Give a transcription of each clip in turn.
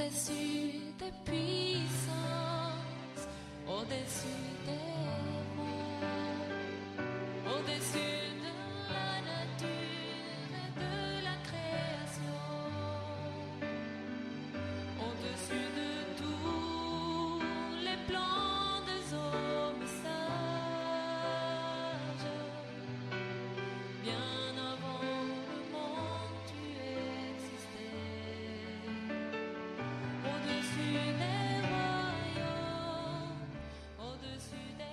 au-dessus des puissances, au-dessus des rois, au-dessus de la nature et de la création, au-dessus de tous les plans des hommes sages, bien avant le monde tu existais, au-dessus des royaumes, au-dessus des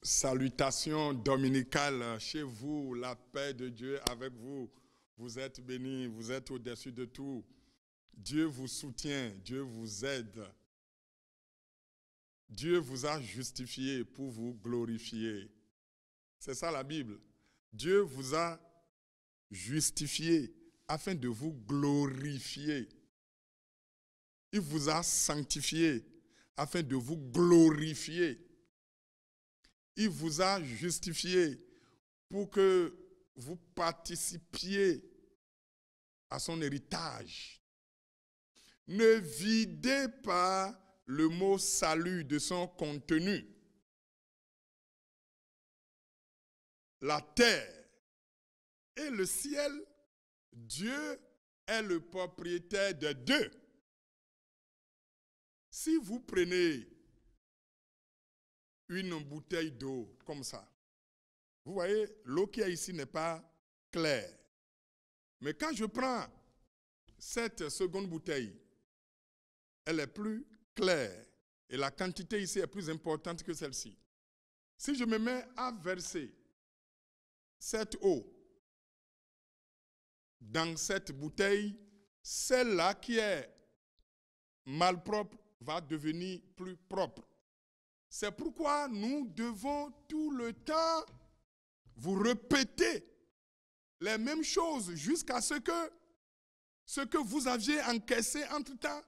Salutations dominicales chez vous, la paix de Dieu avec vous. Vous êtes bénis, vous êtes au-dessus de tout. Dieu vous soutient, Dieu vous aide. Dieu vous a justifié pour vous glorifier. C'est ça la Bible. Dieu vous a justifié afin de vous glorifier. Il vous a sanctifié afin de vous glorifier. Il vous a justifié pour que vous participiez à son héritage. Ne videz pas le mot salut de son contenu. La terre et le ciel, Dieu est le propriétaire des deux. Si vous prenez une bouteille d'eau comme ça, vous voyez, l'eau qui est ici n'est pas claire. Mais quand je prends cette seconde bouteille, elle est plus claire et la quantité ici est plus importante que celle-ci. Si je me mets à verser cette eau dans cette bouteille, celle-là qui est malpropre va devenir plus propre. C'est pourquoi nous devons tout le temps vous répéter les mêmes choses jusqu'à ce que vous aviez encaissé entre-temps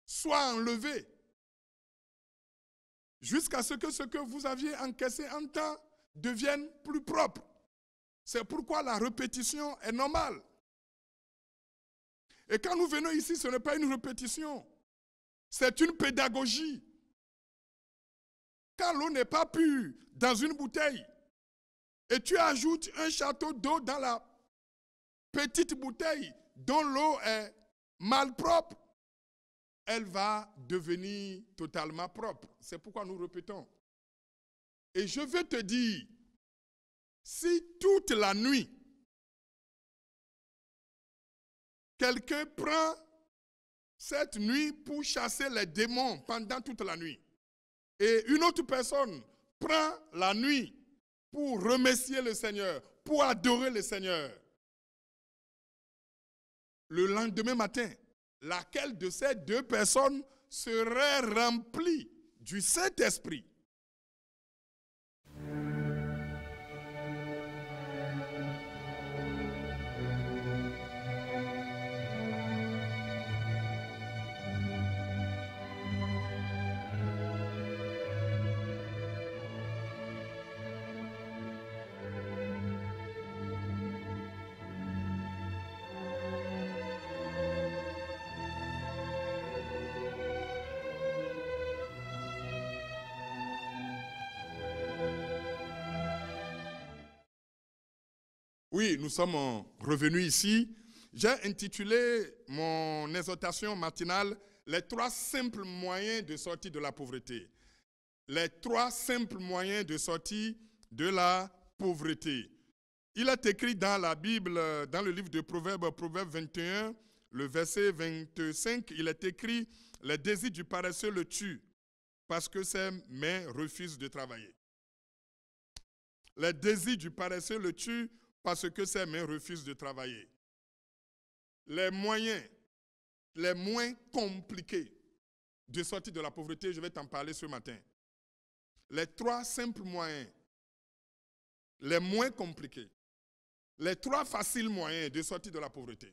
soit enlevé. Jusqu'à ce que vous aviez encaissé entre-temps devienne plus propre. C'est pourquoi la répétition est normale. Et quand nous venons ici, ce n'est pas une répétition, c'est une pédagogie. Quand l'eau n'est pas pure dans une bouteille et tu ajoutes un château d'eau dans la petite bouteille dont l'eau est malpropre, elle va devenir totalement propre. C'est pourquoi nous répétons. Et je veux te dire, si toute la nuit, quelqu'un prend cette nuit pour chasser les démons pendant toute la nuit, et une autre personne prend la nuit pour remercier le Seigneur, pour adorer le Seigneur, le lendemain matin, laquelle de ces deux personnes serait remplie du Saint-Esprit? Oui, nous sommes revenus ici. J'ai intitulé mon exhortation matinale « Les 3 simples moyens de sortie de la pauvreté ». Les 3 simples moyens de sortie de la pauvreté. Il est écrit dans la Bible, dans le livre de Proverbes, Proverbe 21, le verset 25, il est écrit « Les désirs du paresseux le tuent, parce que ses mains refusent de travailler. » Les désirs du paresseux le tuent, parce que ses mains refusent de travailler. Les moyens les moins compliqués de sortir de la pauvreté, je vais t'en parler ce matin. Les 3 simples moyens, les moins compliqués, les 3 faciles moyens de sortir de la pauvreté.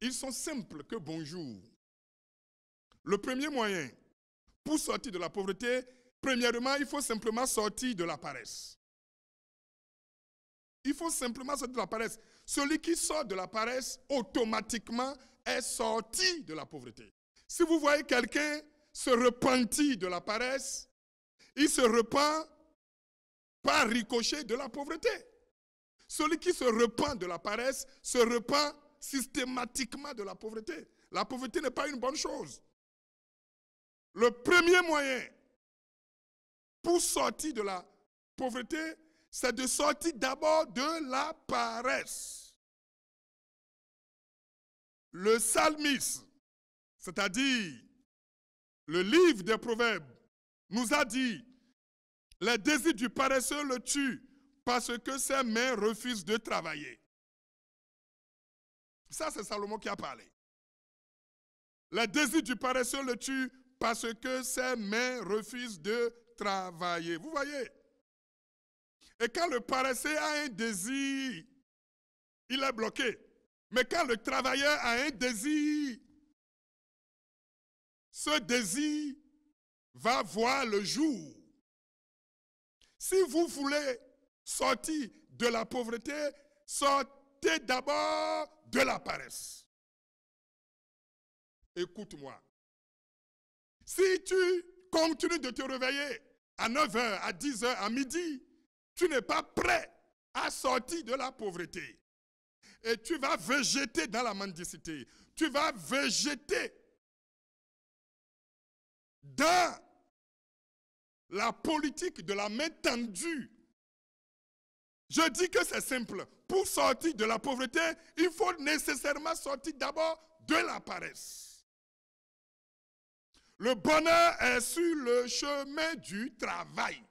Ils sont simples que bonjour. Le premier moyen, pour sortir de la pauvreté, premièrement, il faut simplement sortir de la paresse. Il faut simplement sortir de la paresse. Celui qui sort de la paresse, automatiquement, est sorti de la pauvreté. Si vous voyez quelqu'un se repentir de la paresse, il se repent par ricochet de la pauvreté. Celui qui se repent de la paresse se repent systématiquement de la pauvreté. La pauvreté n'est pas une bonne chose. Le premier moyen pour sortir de la pauvreté, c'est de sortir d'abord de la paresse. Le psalmiste, c'est-à-dire le livre des Proverbes, nous a dit: les désirs du paresseux le tuent parce que ses mains refusent de travailler. Ça, c'est Salomon qui a parlé. Les désirs du paresseux le tuent parce que ses mains refusent de travailler. Vous voyez? Et quand le paresseux a un désir, il est bloqué. Mais quand le travailleur a un désir, ce désir va voir le jour. Si vous voulez sortir de la pauvreté, sortez d'abord de la paresse. Écoute-moi. Si tu continues de te réveiller à 9h, à 10h, à midi, tu n'es pas prêt à sortir de la pauvreté. Et tu vas végéter dans la mendicité. Tu vas végéter dans la politique de la main tendue. Je dis que c'est simple. Pour sortir de la pauvreté, il faut nécessairement sortir d'abord de la paresse. Le bonheur est sur le chemin du travail.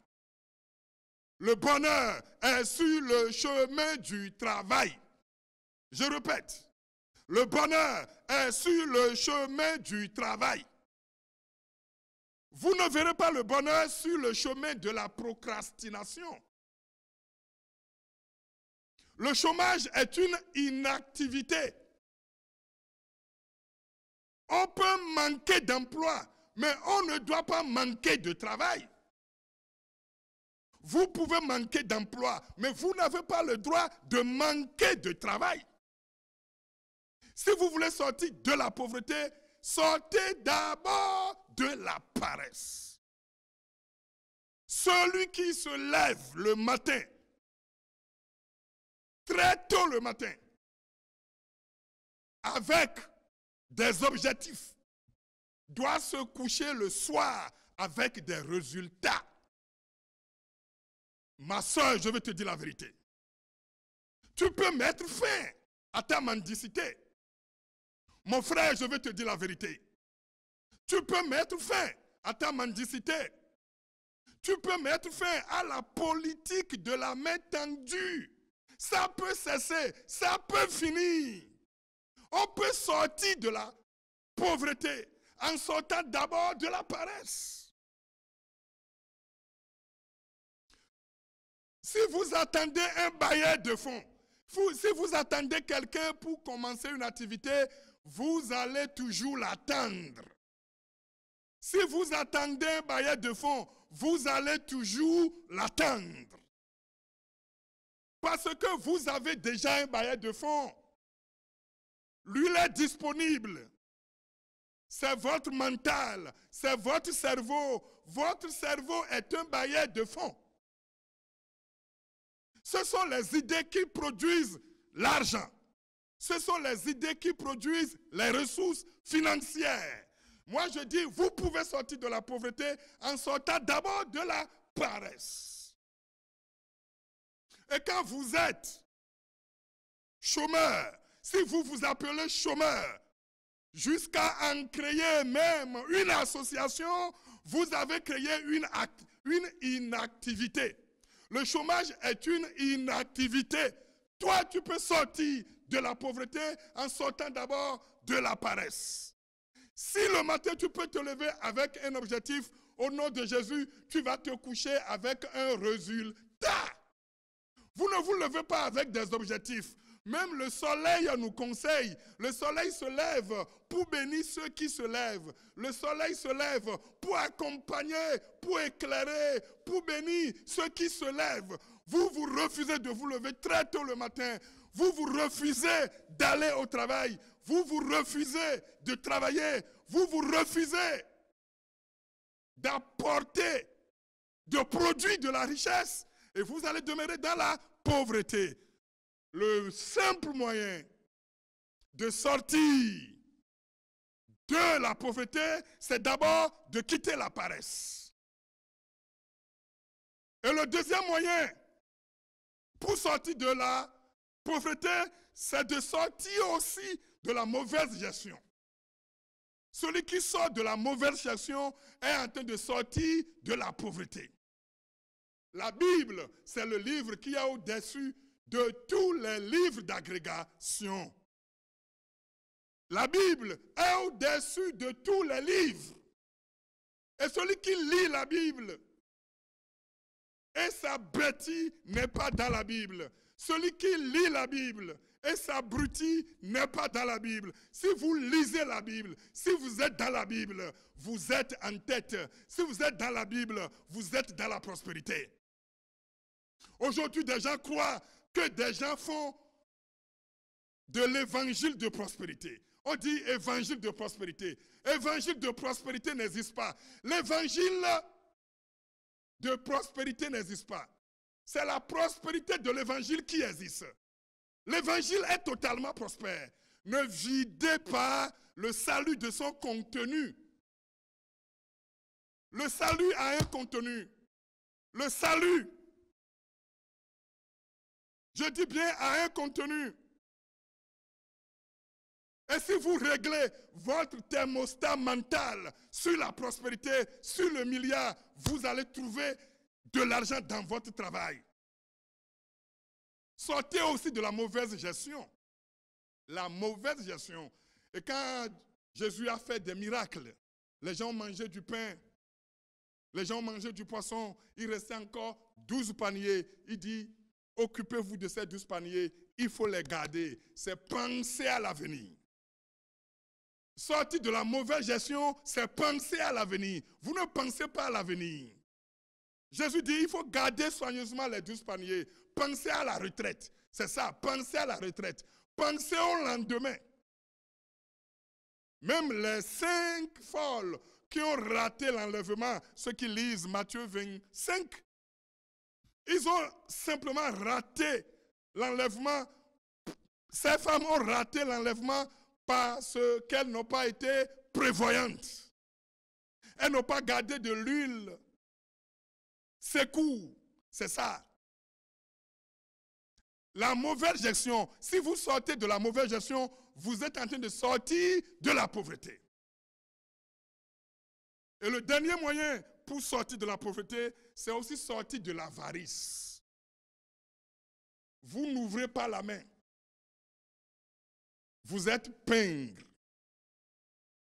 Le bonheur est sur le chemin du travail. Je répète, le bonheur est sur le chemin du travail. Vous ne verrez pas le bonheur sur le chemin de la procrastination. Le chômage est une inactivité. On peut manquer d'emploi, mais on ne doit pas manquer de travail. Vous pouvez manquer d'emploi, mais vous n'avez pas le droit de manquer de travail. Si vous voulez sortir de la pauvreté, sortez d'abord de la paresse. Celui qui se lève le matin, très tôt le matin, avec des objectifs, doit se coucher le soir avec des résultats. Ma soeur, je vais te dire la vérité. Tu peux mettre fin à ta mendicité. Mon frère, je vais te dire la vérité. Tu peux mettre fin à ta mendicité. Tu peux mettre fin à la politique de la main tendue. Ça peut cesser, ça peut finir. On peut sortir de la pauvreté en sortant d'abord de la paresse. Si vous attendez un bailleur de fonds, si vous attendez quelqu'un pour commencer une activité, vous allez toujours l'attendre. Si vous attendez un bailleur de fonds, vous allez toujours l'attendre. Parce que vous avez déjà un bailleur de fonds. Lui, il est disponible. C'est votre mental, c'est votre cerveau. Votre cerveau est un bailleur de fonds. Ce sont les idées qui produisent l'argent. Ce sont les idées qui produisent les ressources financières. Moi, je dis, vous pouvez sortir de la pauvreté en sortant d'abord de la paresse. Et quand vous êtes chômeur, si vous vous appelez chômeur, jusqu'à en créer même une association, vous avez créé une inactivité. Le chômage est une inactivité. Toi, tu peux sortir de la pauvreté en sortant d'abord de la paresse. Si le matin, tu peux te lever avec un objectif, au nom de Jésus, tu vas te coucher avec un résultat. Vous ne vous levez pas avec des objectifs. Même le soleil nous conseille. Le soleil se lève pour bénir ceux qui se lèvent. Le soleil se lève pour accompagner, pour éclairer, pour bénir ceux qui se lèvent. Vous refusez de vous lever très tôt le matin. vous vous refusez d'aller au travail, vous vous refusez de travailler, vous vous refusez d'apporter, de produire de la richesse, et vous allez demeurer dans la pauvreté. Le simple moyen de sortir de la pauvreté, c'est d'abord de quitter la paresse. Et le deuxième moyen pour sortir de la pauvreté, c'est de sortir aussi de la mauvaise gestion. Celui qui sort de la mauvaise gestion est en train de sortir de la pauvreté. La Bible, c'est le livre qui est au-dessus de tous les livres d'agrégation. La Bible est au-dessus de tous les livres. Et celui qui lit la Bible et s'abrutit n'est pas dans la Bible. Celui qui lit la Bible et s'abrutit n'est pas dans la Bible. Si vous lisez la Bible, si vous êtes dans la Bible, vous êtes en tête. Si vous êtes dans la Bible, vous êtes dans la prospérité. Aujourd'hui, des gens croient que des gens font de l'évangile de prospérité. On dit évangile de prospérité. Évangile de prospérité n'existe pas. L'évangile de prospérité n'existe pas. C'est la prospérité de l'évangile qui existe. L'évangile est totalement prospère. Ne videz pas le salut de son contenu. Le salut a un contenu. Le salut, je dis bien, a un contenu. Et si vous réglez votre thermostat mental sur la prospérité, sur le milliard, vous allez trouver de l'argent dans votre travail. Sortez aussi de la mauvaise gestion. La mauvaise gestion. Et quand Jésus a fait des miracles, les gens ont mangé du pain, les gens ont mangé du poisson, il restait encore 12 paniers. Il dit, occupez-vous de ces 12 paniers, il faut les garder. C'est penser à l'avenir. Sortir de la mauvaise gestion, c'est penser à l'avenir. Vous ne pensez pas à l'avenir. Jésus dit, il faut garder soigneusement les 12 paniers. Pensez à la retraite. C'est ça, pensez à la retraite. Pensez au lendemain. Même les 5 folles qui ont raté l'enlèvement, ceux qui lisent Matthieu 25, ils ont simplement raté l'enlèvement. Ces femmes ont raté l'enlèvement parce qu'elles n'ont pas été prévoyantes. Elles n'ont pas gardé de l'huile. Secours, c'est ça. La mauvaise gestion, si vous sortez de la mauvaise gestion, vous êtes en train de sortir de la pauvreté. Et le dernier moyen pour sortir de la pauvreté, c'est aussi sortir de l'avarice. Vous n'ouvrez pas la main. Vous êtes pingre.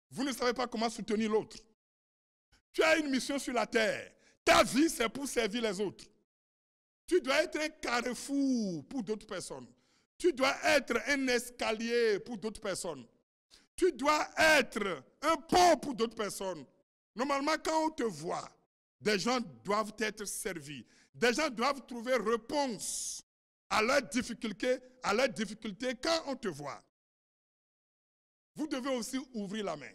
Vous ne savez pas comment soutenir l'autre. Tu as une mission sur la terre. Ta vie, c'est pour servir les autres. Tu dois être un carrefour pour d'autres personnes. Tu dois être un escalier pour d'autres personnes. Tu dois être un pont pour d'autres personnes. Normalement, quand on te voit, des gens doivent être servis. Des gens doivent trouver réponse à leurs difficultés quand on te voit. Vous devez aussi ouvrir la main.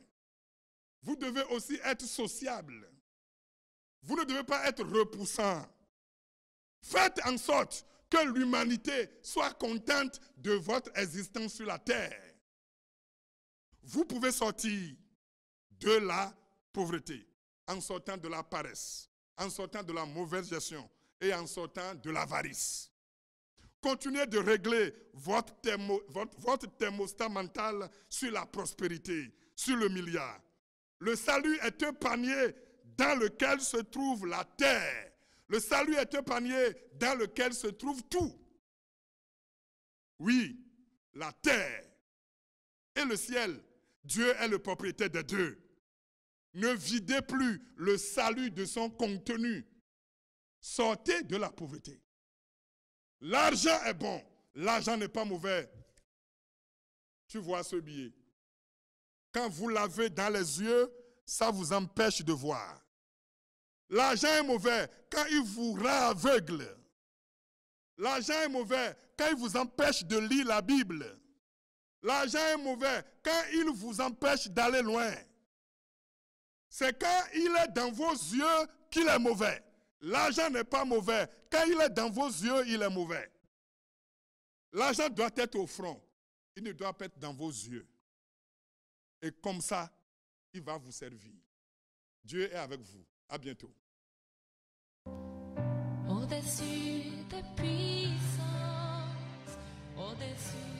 Vous devez aussi être sociable. Vous ne devez pas être repoussant. Faites en sorte que l'humanité soit contente de votre existence sur la terre. Vous pouvez sortir de la pauvreté en sortant de la paresse, en sortant de la mauvaise gestion et en sortant de l'avarice. Continuez de régler votre thermostat mental sur la prospérité, sur le milliard. Le salut est un panier dans lequel se trouve la terre. Le salut est un panier dans lequel se trouve tout. Oui, la terre et le ciel. Dieu est le propriétaire des deux. Ne videz plus le salut de son contenu. Sortez de la pauvreté. L'argent est bon. L'argent n'est pas mauvais. Tu vois ce billet. Quand vous l'avez dans les yeux, ça vous empêche de voir. L'argent est mauvais quand il vous rend aveugle. L'argent est mauvais quand il vous empêche de lire la Bible. L'argent est mauvais quand il vous empêche d'aller loin. C'est quand il est dans vos yeux qu'il est mauvais. L'argent n'est pas mauvais. Quand il est dans vos yeux, il est mauvais. L'argent doit être au front. Il ne doit pas être dans vos yeux. Et comme ça, il va vous servir. Dieu est avec vous. À bientôt. Au-dessus des puissances, au-dessus